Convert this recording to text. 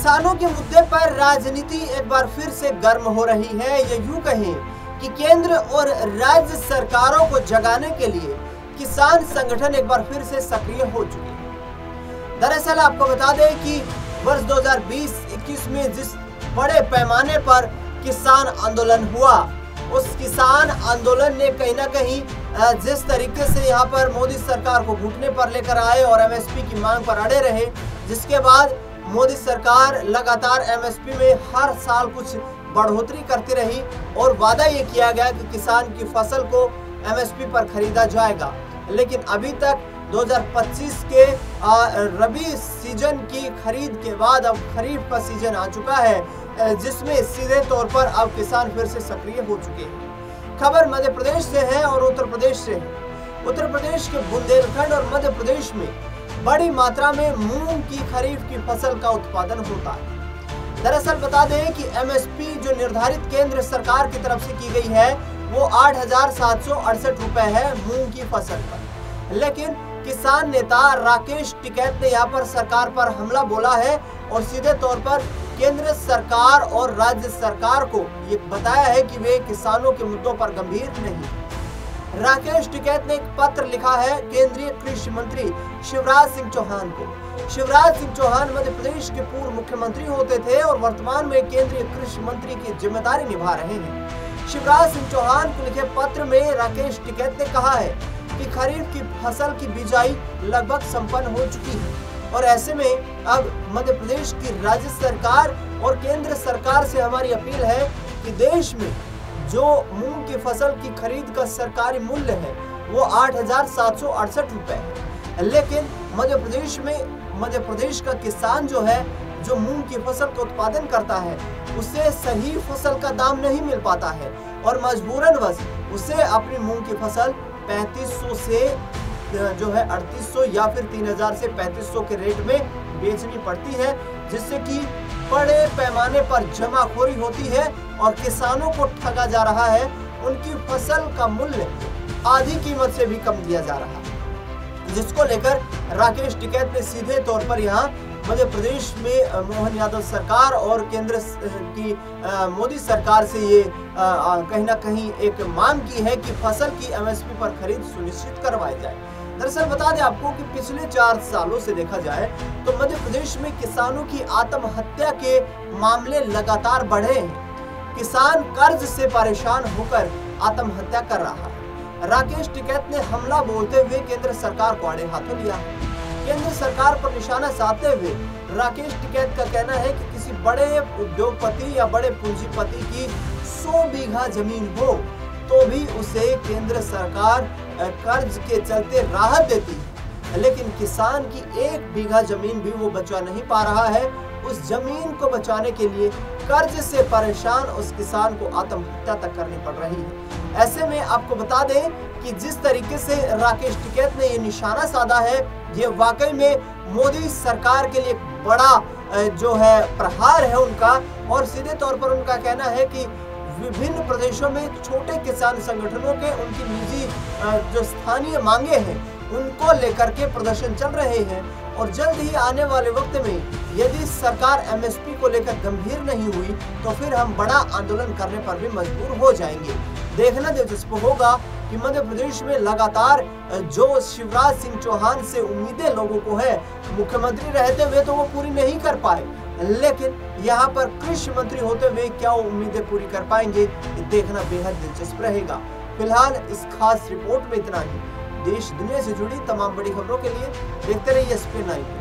किसानों के मुद्दे पर राजनीति एक बार फिर से गर्म हो रही है। ये यूं कहें कि केंद्र और राज्य सरकारों को जगाने के लिए किसान संगठन एक बार फिर से सक्रिय हो चुके हैं। दरअसल आपको बता दें कि वर्ष 2020-21 में जिस बड़े पैमाने पर किसान आंदोलन हुआ, उस किसान आंदोलन ने कहीं ना कहीं जिस तरीके से यहाँ पर मोदी सरकार को घुटने पर लेकर आए और एमएसपी की मांग पर अड़े रहे, जिसके बाद मोदी सरकार लगातार एमएसपी में हर साल कुछ बढ़ोतरी करती रही और वादा ये किया गया कि किसान की फसल को एमएसपी पर खरीदा जाएगा। लेकिन अभी तक 2025 के रबी सीजन की खरीद के बाद अब खरीफ का सीजन आ चुका है, जिसमें सीधे तौर पर अब किसान फिर से सक्रिय हो चुके हैं। खबर मध्य प्रदेश से है और उत्तर प्रदेश से है। उत्तर प्रदेश के बुंदेलखंड और मध्य प्रदेश में बड़ी मात्रा में मूंग की खरीफ की फसल का उत्पादन होता है। दरअसल बता दें कि एमएसपी जो निर्धारित केंद्र सरकार की तरफ से की गई है वो 8,768 रुपए है मूंग की फसल पर। लेकिन किसान नेता राकेश टिकैत ने यहाँ पर सरकार पर हमला बोला है और सीधे तौर पर केंद्र सरकार और राज्य सरकार को ये बताया है कि वे किसानों के मुद्दों पर गंभीर नहीं। राकेश टिकैत ने एक पत्र लिखा है केंद्रीय कृषि मंत्री शिवराज सिंह चौहान को। शिवराज सिंह चौहान मध्य प्रदेश के पूर्व मुख्यमंत्री होते थे और वर्तमान में केंद्रीय कृषि मंत्री की जिम्मेदारी निभा रहे हैं। शिवराज सिंह चौहान को लिखे पत्र में राकेश टिकैत ने कहा है कि खरीफ की फसल की बिजाई लगभग संपन्न हो चुकी है और ऐसे में अब मध्य प्रदेश की राज्य सरकार और केंद्र सरकार से हमारी अपील है कि देश में जो मूंग की फसल की खरीद का सरकारी मूल्य है वो 8,768 रुपए है। लेकिन मध्य प्रदेश का किसान जो है, जो मूंग की फसल का उत्पादन करता है, उसे सही फसल का दाम नहीं मिल पाता है और मजबूरनवश उसे अपनी मूंग की फसल 3500 से जो है 3800 या फिर 3000 से 3500 के रेट में बेचनी पड़ती है, जिससे कि बड़े पैमाने पर जमाखोरी होती है और किसानों को ठगा जा रहा है। उनकी फसल का मूल्य आधी कीमत से भी कम दिया जा रहा है, जिसको लेकर राकेश टिकैत ने सीधे तौर पर यहाँ मध्य प्रदेश में मोहन यादव सरकार और केंद्र की मोदी सरकार से ये कहीं ना कहीं एक मांग की है कि फसल की एमएसपी पर खरीद सुनिश्चित करवाई जाए। दरअसल बता दें आपको कि पिछले 4 सालों से देखा जाए तो मध्य प्रदेश में किसानों की आत्महत्या के मामले लगातार बढ़े हैं। किसान कर्ज से परेशान होकर आत्महत्या कर रहा है। राकेश टिकैत ने हमला बोलते हुए केंद्र सरकार को आड़े हाथों लिया है। केंद्र सरकार पर निशाना साधते हुए राकेश टिकैत का कहना है कि किसी बड़े उद्योगपति या बड़े पूंजीपति की 100 बीघा जमीन हो तो भी उसे केंद्र सरकार कर्ज के चलते राहत देती है, लेकिन किसान की 1 बीघा जमीन भी वो बचा नहीं पा रहा है। उस जमीन को बचाने के लिए कर्ज से परेशान उस किसान को आत्महत्या तक करनी पड़ रही है। ऐसे में आपको बता दें कि जिस तरीके से राकेश टिकैत ने ये निशाना साधा है, ये वाकई में मोदी सरकार के लिए बड़ा जो है प्रहार है उनका। और सीधे तौर पर उनका कहना है कि विभिन्न प्रदेशों में छोटे किसान संगठनों के उनकी निजी जो स्थानीय मांगे हैं उनको लेकर के प्रदर्शन चल रहे हैं और जल्द ही आने वाले वक्त में यदि सरकार एमएसपी को लेकर गंभीर नहीं हुई तो फिर हम बड़ा आंदोलन करने पर भी मजबूर हो जाएंगे। देखना दिलचस्प होगा कि मध्य प्रदेश में लगातार जो शिवराज सिंह चौहान से उम्मीदें लोगों को है, मुख्यमंत्री रहते हुए तो वो पूरी नहीं कर पाए, लेकिन यहाँ पर कृषि मंत्री होते हुए क्या वो उम्मीदें पूरी कर पाएंगे, ये देखना बेहद दिलचस्प रहेगा। फिलहाल इस खास रिपोर्ट में इतना ही। देश दुनिया से जुड़ी तमाम बड़ी खबरों के लिए देखते रहिए SPN9।